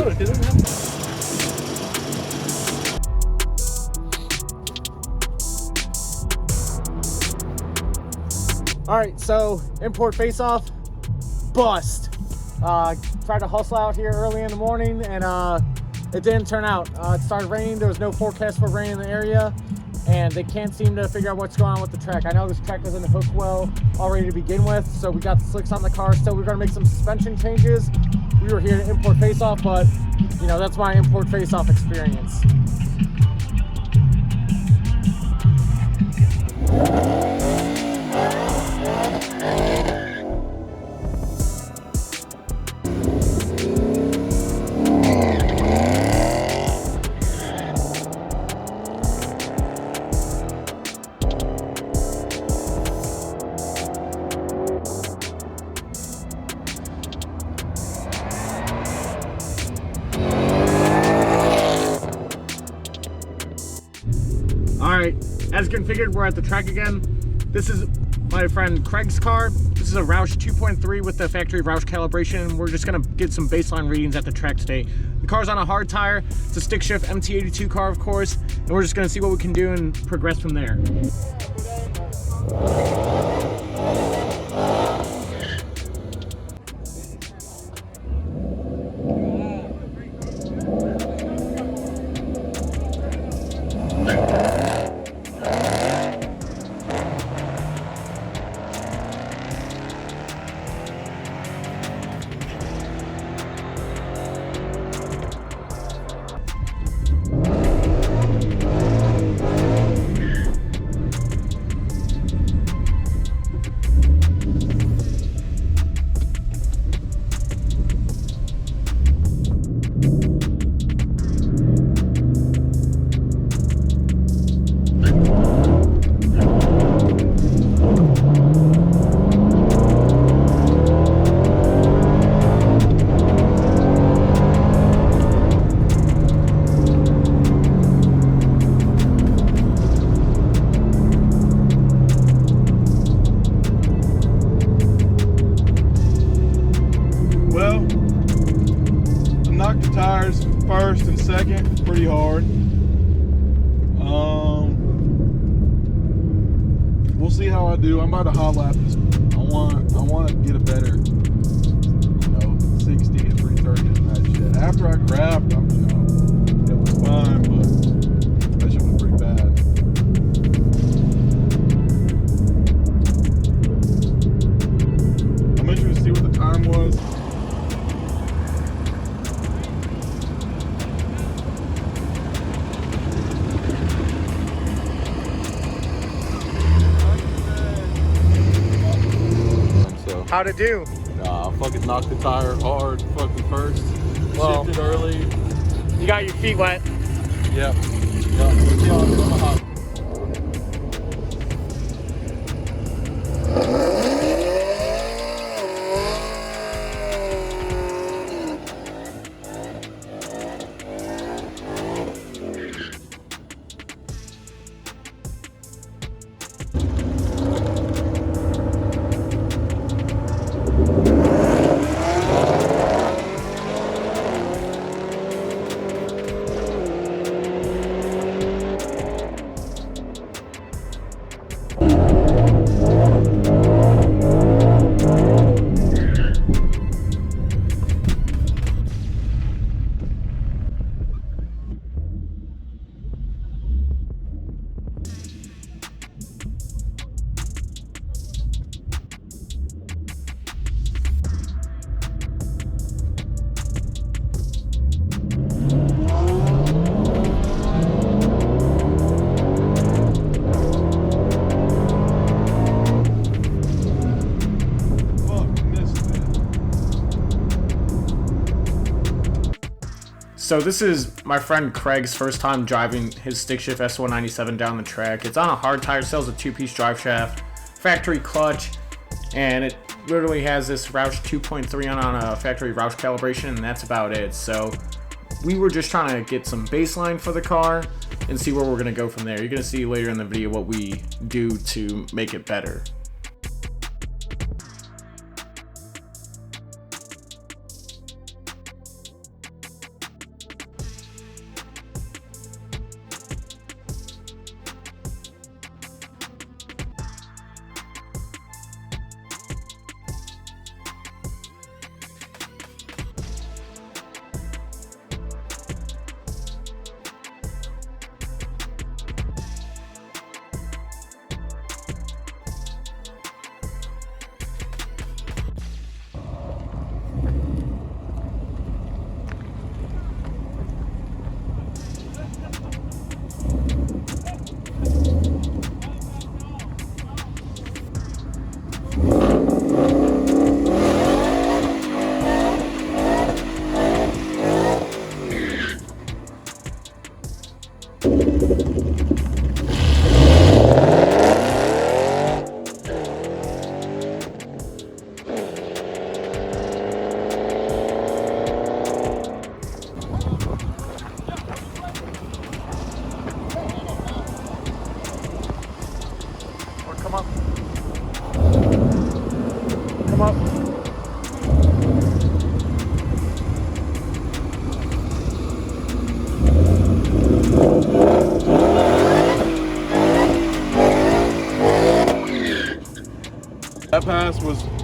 All right, so import face-off, bust. Tried to hustle out here early in the morning, and it didn't turn out. It started raining. There was no forecast for rain in the area, and they can't seem to figure out what's going on with the track. I know this track doesn't hook well already to begin with, so we got the slicks on the car. Still, we're gonna make some suspension changes. We were here to import face-off, but you know, that's my import face-off experience. Alright, as configured, we're at the track again. This is my friend Craig's car. This is a Roush 2.3 with the factory Roush calibration. We're just gonna get some baseline readings at the track today. The car's on a hard tire. It's a stick shift MT82 car, of course, and we're just gonna see what we can do and progress from there. Tires first and second pretty hard. We'll see how I do. I'm about to hot lap this. I want to get a better, 60 and 330 and that shit. After I crapped, it was fine, but that shit was pretty bad. I'm interested to see what the time was. How'd it do? Nah, I fucking knocked the tire hard, fucking first. Well, shifted early. You got your feet wet. Yep. So this is my friend Craig's first time driving his stick shift S197 down the track. It's on a hard tire, still has a two-piece drive shaft, factory clutch, and it literally has this Roush 2.3 on a factory Roush calibration, and that's about it. So we were just trying to get some baseline for the car and see where we're going to go from there. You're going to see later in the video what we do to make it better.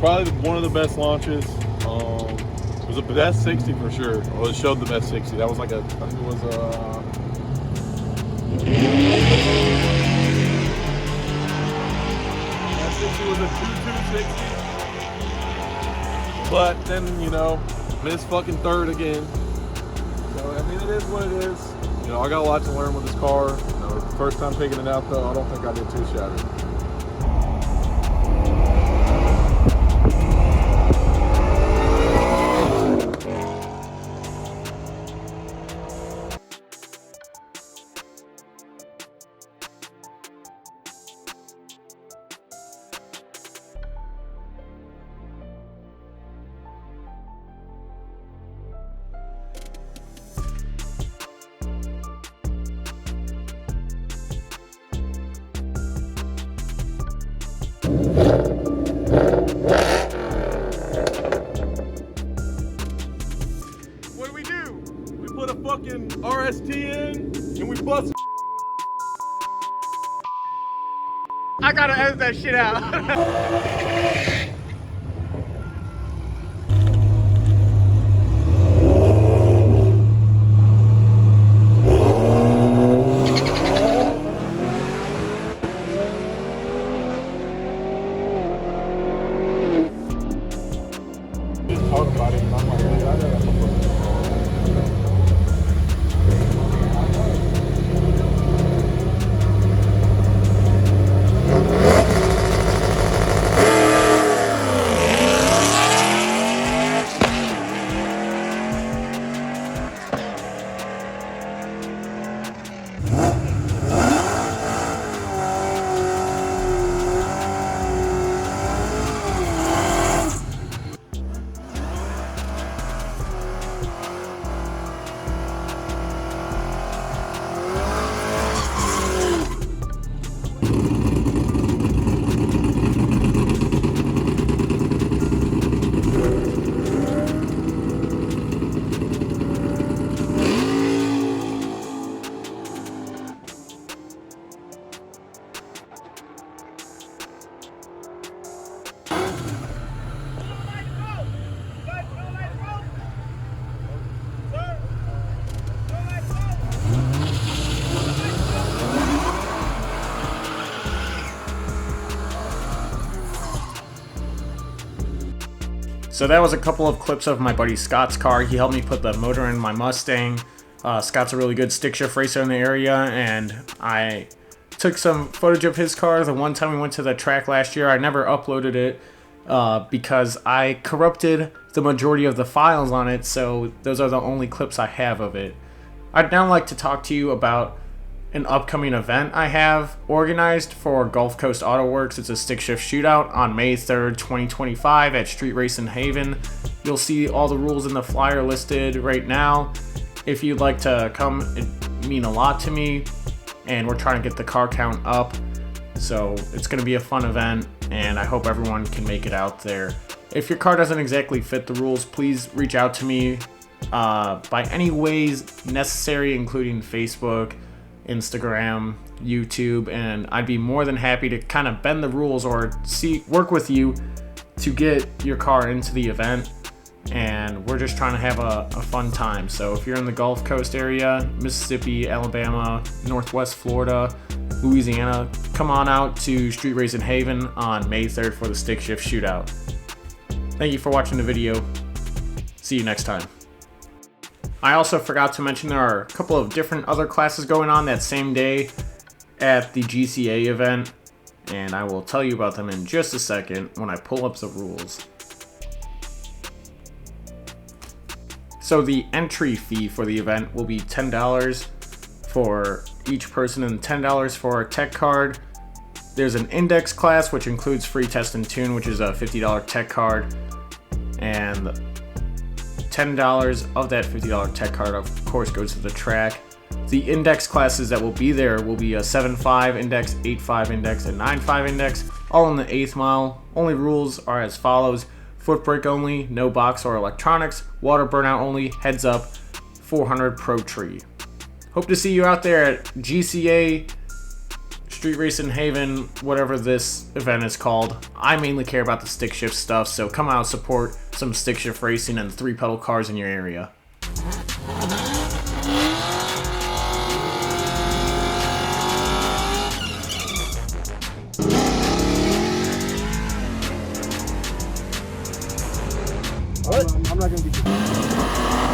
Probably one of the best launches. It was the best 60 for sure. Well, it showed the best 60. That was like I think it was that 60 was a 2260. But then, you know, missed fucking third again. So, I mean, it is what it is. You know, I got a lot to learn with this car. You know, first time picking it out, though, I don't think I did too shabby. What do? We put a fucking RST in and we bust. I gotta edit that shit out. Talk about it, and I'm like, I gotta So that was a couple of clips of my buddy Scott's car. He helped me put the motor in my Mustang. Scott's a really good stick shift racer in the area, and I took some footage of his car the one time we went to the track last year. I never uploaded it because I corrupted the majority of the files on it, so those are the only clips I have of it. I'd now like to talk to you about an upcoming event I have organized for Gulf Coast Auto Works. It's a stick shift shootout on May 3rd, 2025 at Street Racing Haven. You'll see all the rules in the flyer listed right now. If you'd like to come, it'd mean a lot to me, and we're trying to get the car count up. So it's going to be a fun event, and I hope everyone can make it out there. If your car doesn't exactly fit the rules, please reach out to me by any ways necessary, including Facebook, Instagram, YouTube, and I'd be more than happy to kind of bend the rules or work with you to get your car into the event. And we're just trying to have a fun time. So if you're in the Gulf Coast area, Mississippi, Alabama, Northwest Florida, Louisiana, come on out to Street Racing Haven on May 3rd for the stick shift shootout. Thank you for watching the video. See you next time. I also forgot to mention there are a couple of different other classes going on that same day at the GCA event, and I will tell you about them in just a second when I pull up the rules. So the entry fee for the event will be $10 for each person and $10 for a tech card. There's an index class which includes free test and tune, which is a $50 tech card, and $10 of that $50 tech card of course goes to the track. The index classes that will be there will be a 7.5 index, 8.5 index, and 9.5 index, all in the 8th mile. Only rules are as follows: foot brake only, no box or electronics, water burnout only, heads up, 400 pro tree. Hope to see you out there at GCA Street Racing Haven, whatever this event is called. I mainly care about the stick shift stuff, so come out and support some stick shift racing and 3-pedal cars in your area. I'm not gonna be.